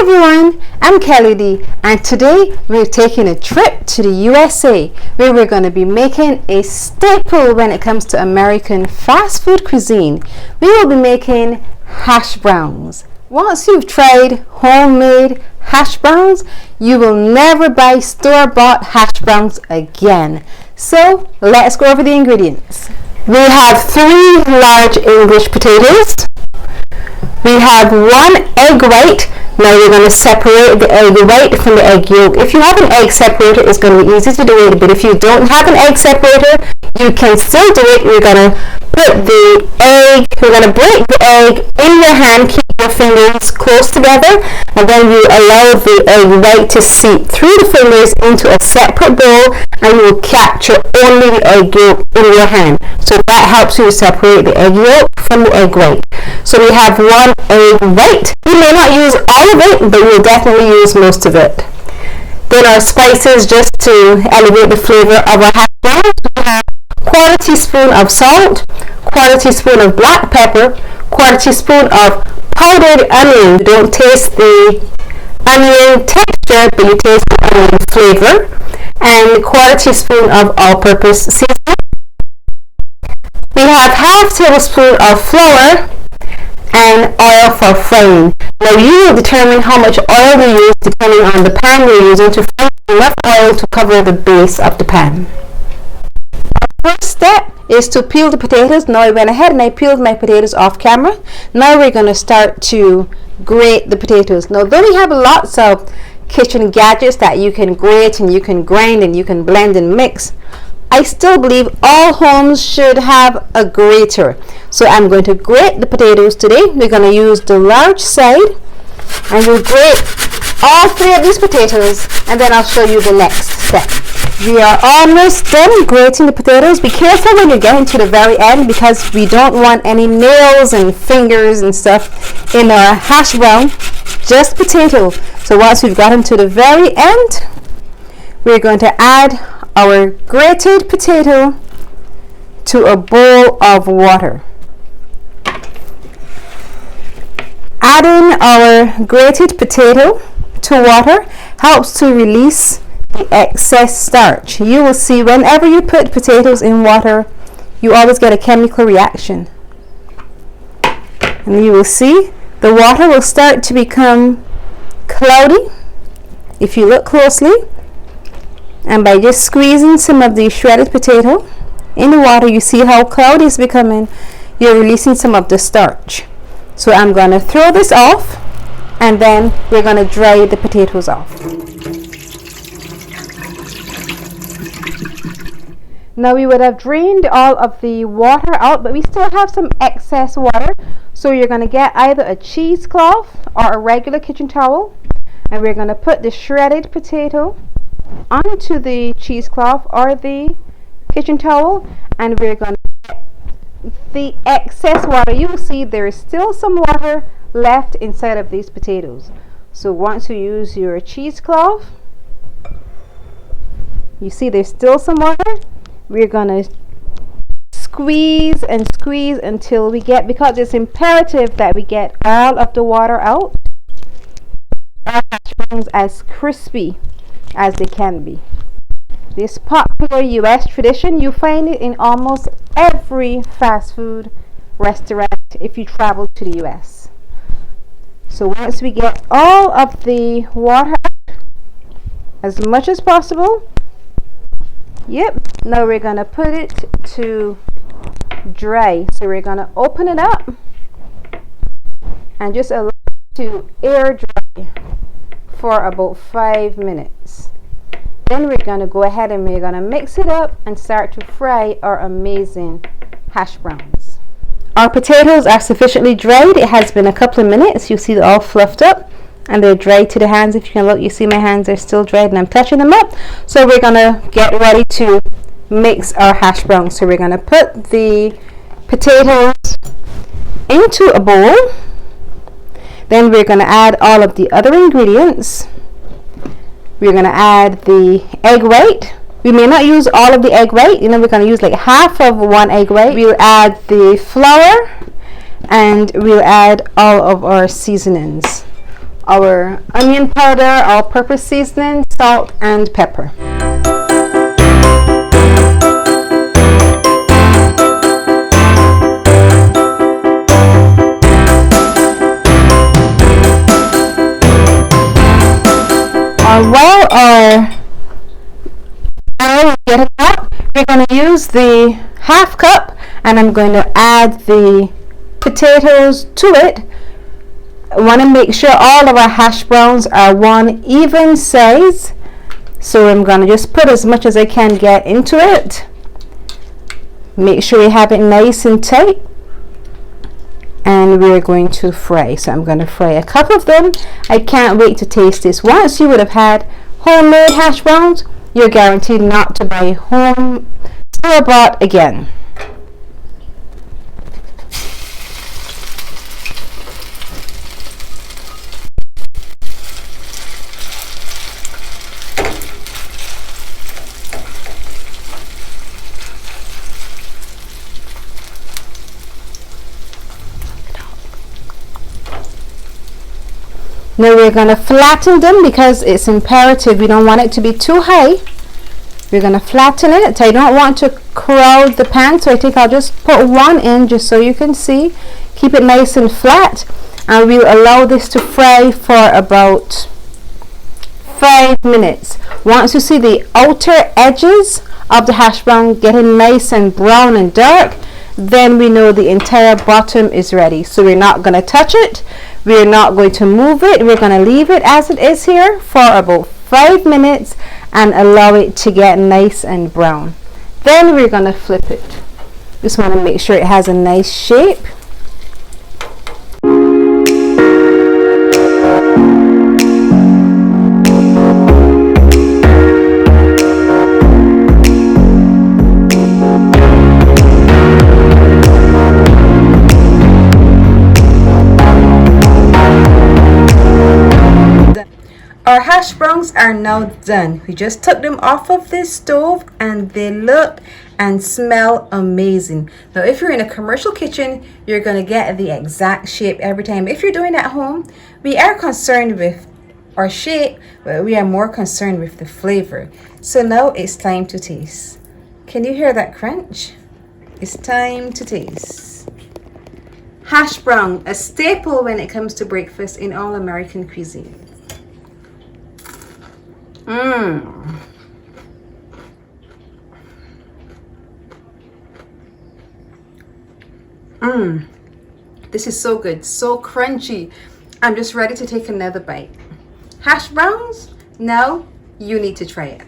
everyone, I'm Kelly D, and today we're taking a trip to the USA where we're going to be making a staple when it comes to American fast food cuisine. We will be making hash browns. Once you've tried homemade hash browns, you will never buy store-bought hash browns again. So let's go over the ingredients. We have 3 large English potatoes. We have 1 egg white. Now we're going to separate the egg white from the egg yolk. If you have an egg separator, it's going to be easy to do it, but if you don't have an egg separator, you can still do it. We're going to break the egg in your hand, keep your fingers close together, and then you allow the egg white to seep through the fingers into a separate bowl, and you will capture only the egg yolk in your hand. So that helps you separate the egg yolk from the egg white. So we have 1 egg white. We may not use all of it, but we'll definitely use most of it. Then our spices, just to elevate the flavor of our hash browns, we have 1/4 teaspoon of salt, 1/4 teaspoon of black pepper, 1/4 teaspoon of powdered onion. You don't taste the onion texture, but you taste the onion flavor, and 1/4 teaspoon of all-purpose seasoning. We have 1/2 tablespoon of flour and oil for frying. Now you will determine how much oil we use depending on the pan you're using to fry enough oil to cover the base of the pan. Our first step is to peel the potatoes. Now I went ahead and I peeled my potatoes off camera. Now we're going to start to grate the potatoes. Now though we have lots of kitchen gadgets that you can grate and you can grind and you can blend and mix, I still believe all homes should have a grater. So I'm going to grate the potatoes today. We're going to use the large side, and we'll grate all 3 of these potatoes, and then I'll show you the next step. We are almost done grating the potatoes. Be careful when you're getting to the very end, because we don't want any nails and fingers and stuff in our hash brown, just potato. So once we've gotten to the very end, we're going to add our grated potato to a bowl of water. Adding our grated potato to water helps to release the excess starch. You will see whenever you put potatoes in water, you always get a chemical reaction. And you will see the water will start to become cloudy if you look closely. And by just squeezing some of the shredded potato in the water, you see how cloudy it's becoming. You're releasing some of the starch. So I'm going to throw this off, and then we're going to dry the potatoes off. Now we would have drained all of the water out, but we still have some excess water. So you're going to get either a cheesecloth or a regular kitchen towel, and we're going to put the shredded potato onto the cheesecloth or the kitchen towel, and we're going to get the excess water. You will see there is still some water left inside of these potatoes. So once you use your cheesecloth, you see there's still some water. We're going to squeeze and squeeze until we get, because it's imperative that we get all of the water out, our hash browns as crispy as they can be. This popular US tradition, you find it in almost every fast food restaurant if you travel to the US. So once we get all of the water out, as much as possible, now we're going to put it to dry. So we're going to open it up and just allow it to air dry for about 5 minutes. Then we're going to go ahead and we're going to mix it up and start to fry our amazing hash browns. Our potatoes are sufficiently dried. It has been a couple of minutes. You see they're all fluffed up and they're dried to the hands. If you can look, you see my hands are still dried and I'm touching them up. So we're going to get ready to mix our hash browns. So we're going to put the potatoes into a bowl. Then we're going to add all of the other ingredients. We're going to add the egg white. We may not use all of the egg white. We're going to use like half of 1 egg white. We'll add the flour, and we'll add all of our seasonings. our onion powder, all-purpose seasoning, salt and pepper. While our oil getting up, we're going to use the half cup and I'm going to add the potatoes to it. I want to make sure all of our hash browns are one even size, so I'm going to just put as much as I can get into it. Make sure you have it nice and tight, and we're going to fry. So I'm going to fry a couple of them. I can't wait to taste this. Once you would have had homemade hash browns, you're guaranteed not to buy home store-bought again. Now we're going to flatten them because it's imperative. We don't want it to be too high. We're going to flatten it. I don't want to crowd the pan, so I think I'll just put one in just so you can see. Keep it nice and flat, and we'll allow this to fry for about 5 minutes. Once you see the outer edges of the hash brown getting nice and brown and dark, then we know the entire bottom is ready. So we're not going to touch it. We're not going to move it. We're going to leave it as it is here for about 5 minutes and allow it to get nice and brown. Then we're going to flip it. Just want to make sure it has a nice shape. Our hash browns are now done. We just took them off of this stove and they look and smell amazing. Now if you're in a commercial kitchen, you're going to get the exact shape every time. If you're doing it at home, we are concerned with our shape, but we are more concerned with the flavor. So now it's time to taste. Can you hear that crunch? It's time to taste. Hash brown, a staple when it comes to breakfast in all American cuisine. This is so good, so crunchy. I'm just ready to take another bite. Hash browns? Now you need to try it.